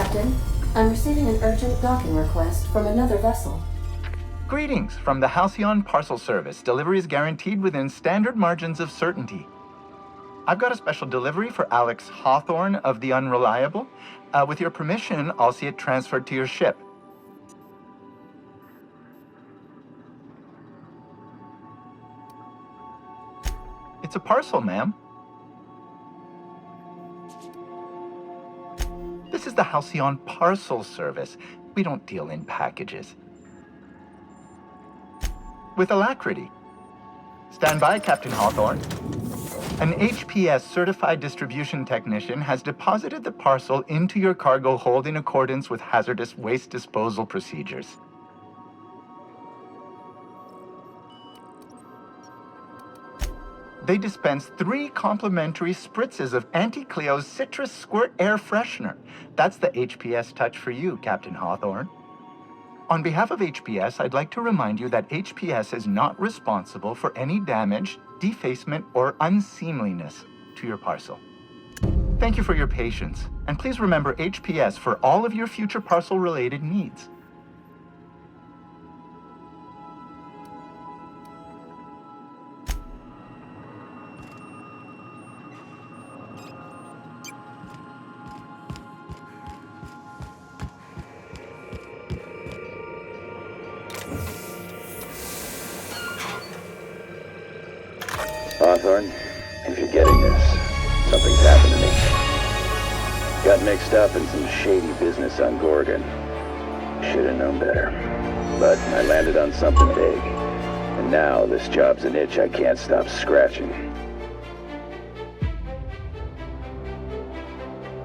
Captain, I'm receiving an urgent docking request from another vessel. Greetings from the Halcyon Parcel Service. Delivery is guaranteed within standard margins of certainty. I've got a special delivery for Alex Hawthorne of the Unreliable. With your permission, I'll see it transferred to your ship. It's a parcel, ma'am. This is the Halcyon Parcel Service. We don't deal in packages. With alacrity. Stand by, Captain Hawthorne. An HPS certified distribution technician has deposited the parcel into your cargo hold in accordance with hazardous waste disposal procedures. They dispense 3 complimentary spritzes of Anti-Cleo's Citrus Squirt Air Freshener. That's the HPS touch for you, Captain Hawthorne. On behalf of HPS, I'd like to remind you that HPS is not responsible for any damage, defacement, or unseemliness to your parcel. Thank you for your patience, and please remember HPS for all of your future parcel-related needs. Hawthorne, if you're getting this, something's happened to me. Got mixed up in some shady business on Gorgon. Should've known better. But I landed on something big. And now this job's an itch I can't stop scratching.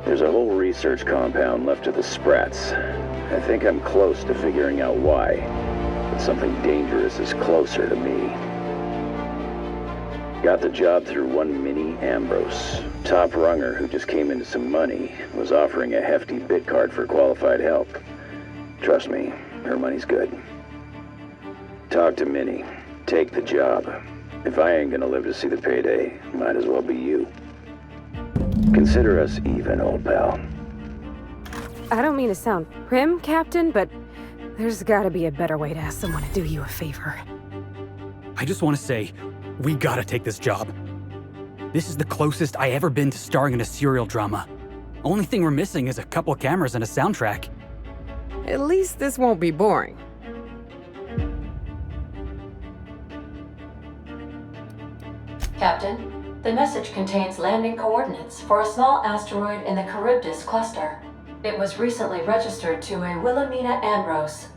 There's a whole research compound left of the Sprats. I think I'm close to figuring out why. But something dangerous is closer to me. Got the job through one Minnie Ambrose. Top runger who just came into some money, was offering a hefty bid card for qualified help. Trust me, her money's good. Talk to Minnie. Take the job. If I ain't gonna live to see the payday, might as well be you. Consider us even, old pal. I don't mean to sound prim, Captain, but there's gotta be a better way to ask someone to do you a favor. I just want to say, we gotta take this job. This is the closest I ever been to starring in a serial drama. Only thing we're missing is a couple cameras and a soundtrack. At least this won't be boring. Captain, the message contains landing coordinates for a small asteroid in the Charybdis cluster. It was recently registered to a Wilhelmina Ambrose.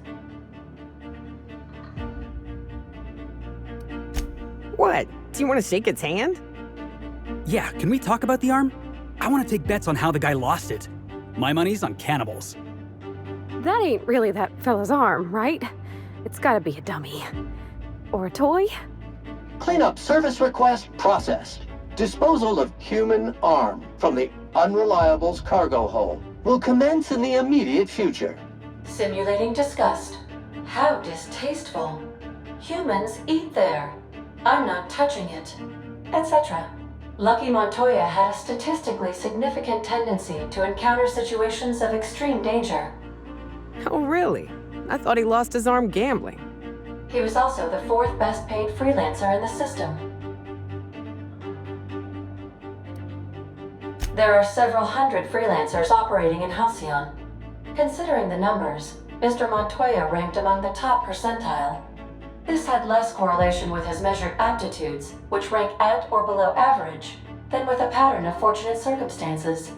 What? Do you want to shake its hand? Yeah, can we talk about the arm? I want to take bets on how the guy lost it. My money's on cannibals. That ain't really that fella's arm, right? It's gotta be a dummy. Or a toy? Cleanup service request processed. Disposal of human arm from the Unreliable's cargo hold will commence in the immediate future. Simulating disgust. How distasteful. Humans eat there. I'm not touching it. Etc. Lucky Montoya had a statistically significant tendency to encounter situations of extreme danger. Oh, really? I thought he lost his arm gambling. He was also the 4th best paid freelancer in the system. There are several hundred freelancers operating in Halcyon. Considering the numbers, Mr. Montoya ranked among the top percentile. This had less correlation with his measured aptitudes, which rank at or below average, than with a pattern of fortunate circumstances.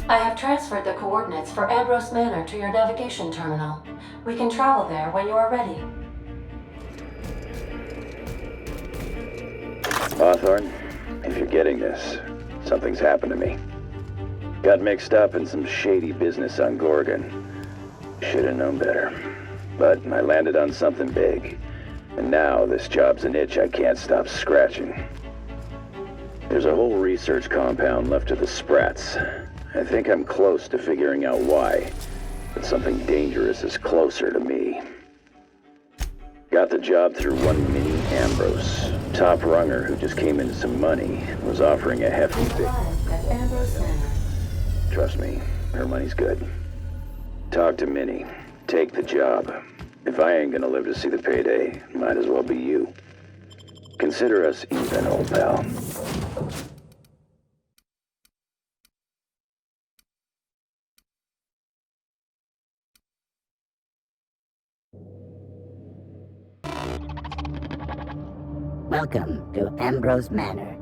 I have transferred the coordinates for Ambrose Manor to your navigation terminal. We can travel there when you are ready. Hawthorne, if you're getting this, something's happened to me. Got mixed up in some shady business on Gorgon. Should've known better. But I landed on something big. And now this job's an itch I can't stop scratching. There's a whole research compound left of the Sprats. I think I'm close to figuring out why. But something dangerous is closer to me. Got the job through one Minnie Ambrose. Top runger who just came into some money, was offering a hefty bid. Arrived at Ambrose Manor. Trust me, her money's good. Talk to Minnie. Take the job. If I ain't gonna live to see the payday, might as well be you. Consider us even, old pal. Welcome to Ambrose Manor.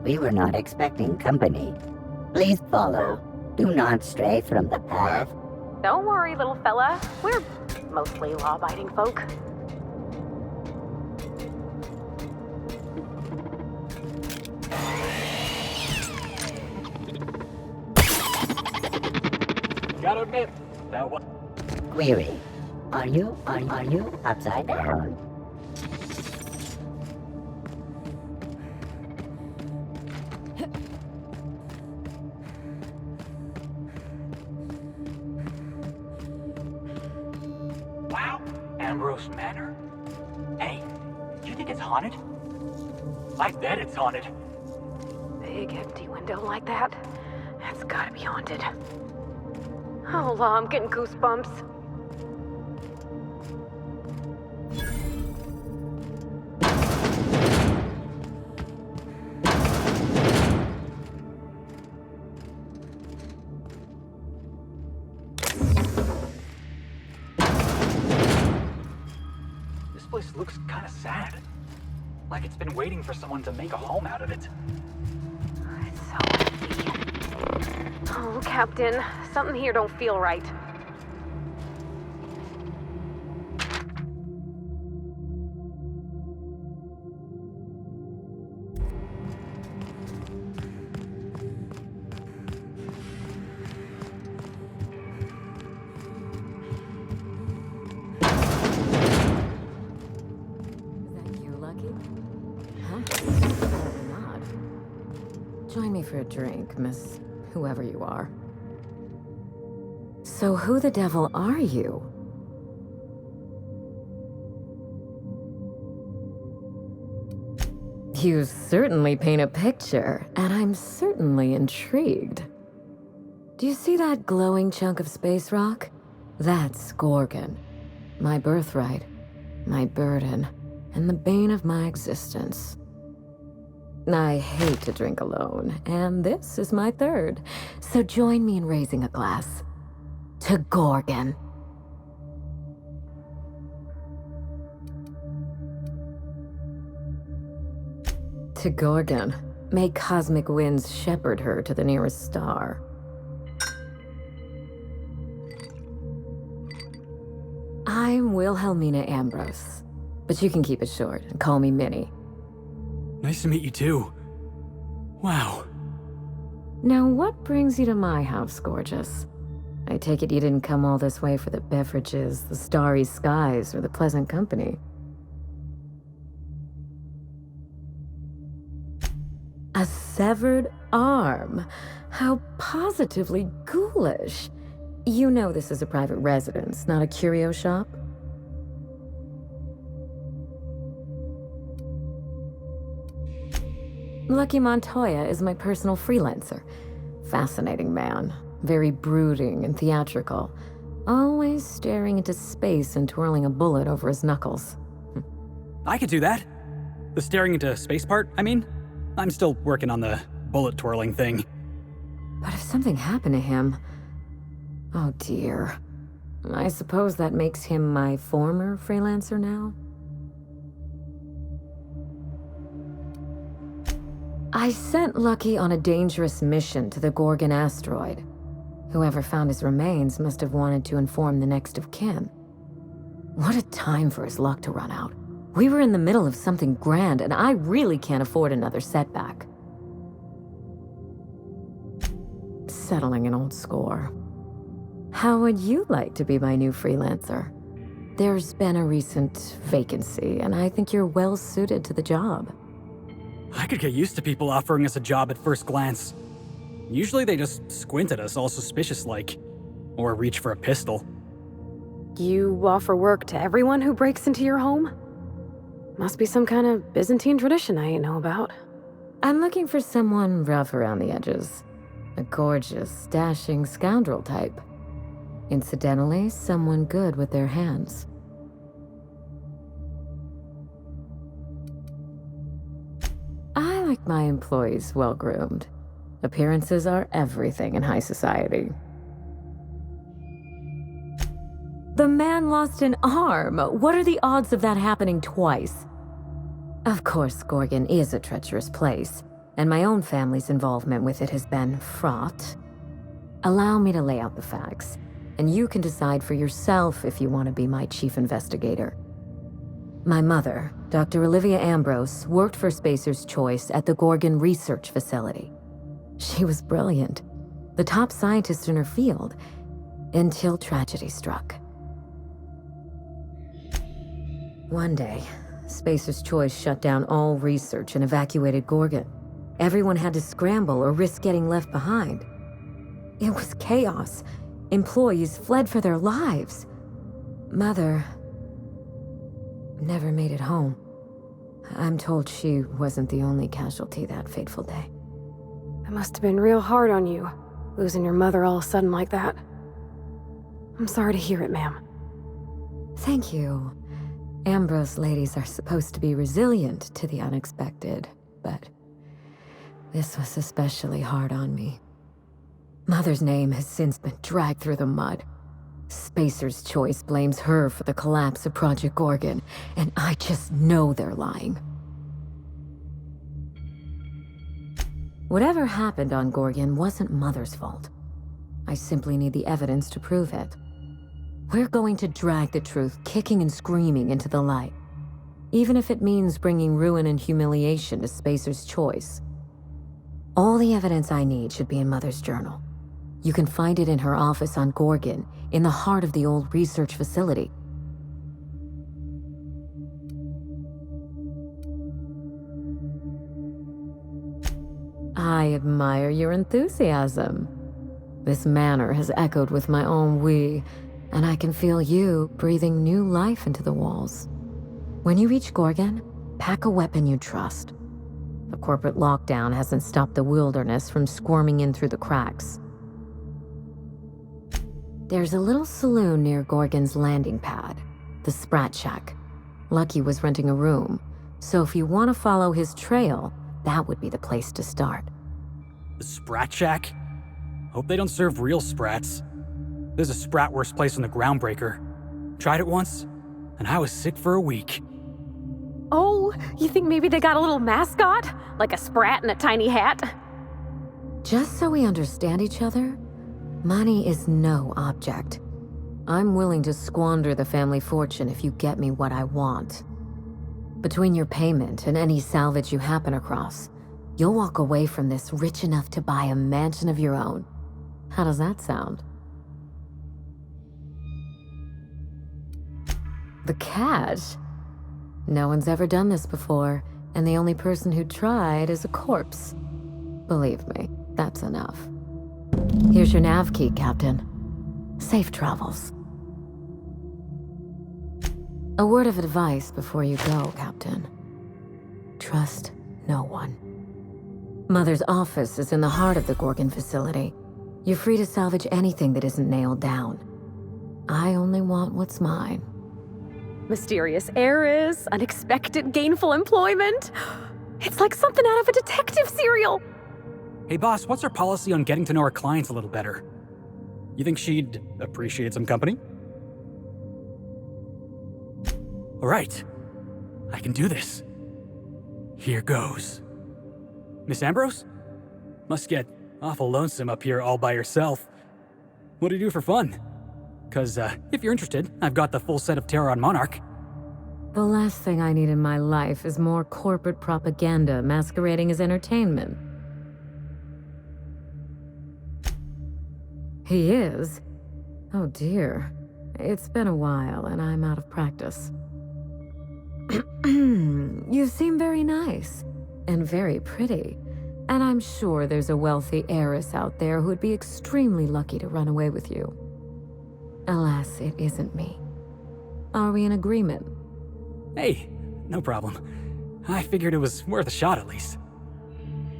We were not expecting company. Please follow. Do not stray from the path. Don't worry, little fella. We're mostly law-abiding folk. Gotta admit, that was... Query. Are you upside down? Wow, Ambrose Manor? Hey, you think it's haunted? I bet it's haunted. Big empty window like that? That's gotta be haunted. Oh, law, I'm getting goosebumps. This place looks kinda sad. Like it's been waiting for someone to make a home out of it. It's so empty. Oh, Captain, something here don't feel right. Join me for a drink, Miss whoever you are. So who the devil are you? You certainly paint a picture, and I'm certainly intrigued. Do you see that glowing chunk of space rock? That's Gorgon. My birthright, my burden, and the bane of my existence. I hate to drink alone, and this is my third. So join me in raising a glass. To Gorgon. To Gorgon. May cosmic winds shepherd her to the nearest star. I'm Wilhelmina Ambrose, but you can keep it short and call me Minnie. Nice to meet you too. Wow. Now, what brings you to my house, gorgeous? I take it you didn't come all this way for the beverages, the starry skies, or the pleasant company. A severed arm? How positively ghoulish. You know this is a private residence, not a curio shop? Lucky Montoya is my personal freelancer. Fascinating man. Very brooding and theatrical. Always staring into space and twirling a bullet over his knuckles. I could do that. The staring into space part, I mean. I'm still working on the bullet twirling thing. But if something happened to him... Oh dear. I suppose that makes him my former freelancer now? I sent Lucky on a dangerous mission to the Gorgon asteroid. Whoever found his remains must have wanted to inform the next of kin. What a time for his luck to run out. We were in the middle of something grand, and I really can't afford another setback. Settling an old score. How would you like to be my new freelancer? There's been a recent vacancy, and I think you're well suited to the job. I could get used to people offering us a job at first glance. Usually they just squint at us all suspicious-like, or reach for a pistol. You offer work to everyone who breaks into your home? Must be some kind of Byzantine tradition I ain't know about. I'm looking for someone rough around the edges. A gorgeous, dashing scoundrel type. Incidentally, someone good with their hands. I like my employees well-groomed. Appearances are everything in high society. The man lost an arm. What are the odds of that happening twice? Of course, Gorgon is a treacherous place, and my own family's involvement with it has been fraught. Allow me to lay out the facts, and you can decide for yourself if you want to be my chief investigator. My mother, Dr. Olivia Ambrose, worked for Spacer's Choice at the Gorgon Research Facility. She was brilliant, the top scientist in her field, until tragedy struck. One day, Spacer's Choice shut down all research and evacuated Gorgon. Everyone had to scramble or risk getting left behind. It was chaos. Employees fled for their lives. Mother never made it home. I'm told she wasn't the only casualty that fateful day. It must have been real hard on you, losing your mother all of a sudden like that. I'm sorry to hear it, ma'am. Thank you. Ambrose ladies are supposed to be resilient to the unexpected, but this was especially hard on me. Mother's name has since been dragged through the mud. Spacer's Choice blames her for the collapse of Project Gorgon, and I just know they're lying. Whatever happened on Gorgon wasn't Mother's fault. I simply need the evidence to prove it. We're going to drag the truth kicking and screaming into the light, even if it means bringing ruin and humiliation to Spacer's Choice. All the evidence I need should be in Mother's journal. You can find it in her office on Gorgon, in the heart of the old research facility. I admire your enthusiasm. This manor has echoed with my own we, and I can feel you breathing new life into the walls. When you reach Gorgon, pack a weapon you trust. The corporate lockdown hasn't stopped the wilderness from squirming in through the cracks. There's a little saloon near Gorgon's landing pad, the Sprat Shack. Lucky was renting a room, so if you want to follow his trail, that would be the place to start. The Sprat Shack? Hope they don't serve real sprats. There's a sprat worst place on the Groundbreaker. Tried it once, and I was sick for a week. Oh, you think maybe they got a little mascot? Like a sprat in a tiny hat? Just so we understand each other, money is no object. I'm willing to squander the family fortune if you get me what I want. Between your payment and any salvage you happen across, you'll walk away from this rich enough to buy a mansion of your own. How does that sound? The cash? No one's ever done this before, and the only person who tried is a corpse. Believe me, that's enough. Here's your nav key, Captain. Safe travels. A word of advice before you go, Captain. Trust no one. Mother's office is in the heart of the Gorgon facility. You're free to salvage anything that isn't nailed down. I only want what's mine. Mysterious heiress, unexpected gainful employment. It's like something out of a detective serial. Hey boss, what's our policy on getting to know our clients a little better? You think she'd appreciate some company? All right, I can do this. Here goes. Miss Ambrose? Must get awful lonesome up here all by yourself. What do you do for fun? Cause if you're interested, I've got the full set of Terran Monarch. The last thing I need in my life is more corporate propaganda masquerading as entertainment. He is? Oh dear. It's been a while and I'm out of practice. You seem very nice and very pretty, and I'm sure there's a wealthy heiress out there who'd be extremely lucky to run away with you. Alas, it isn't me. Are we in agreement? Hey, no problem. I figured it was worth a shot at least.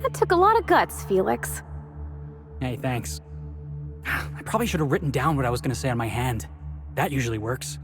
That took a lot of guts, Felix. Hey, thanks. I probably should have written down what I was gonna say on my hand. That usually works.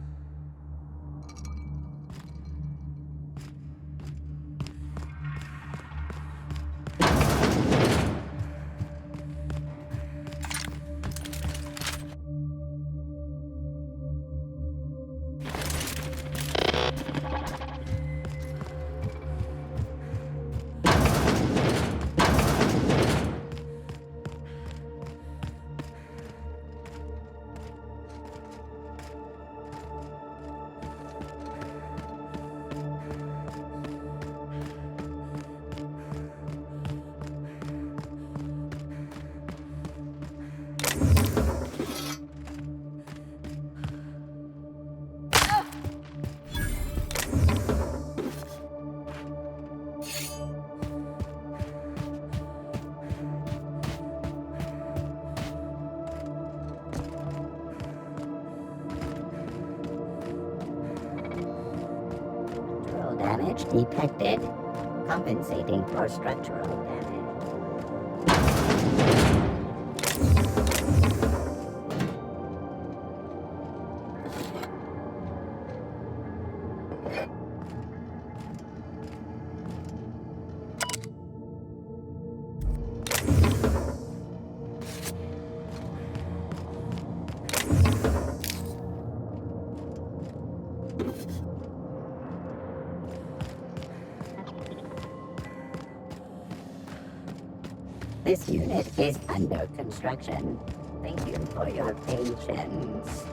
Damage detected. Compensating for structural damage. This unit is under construction. Thank you for your patience.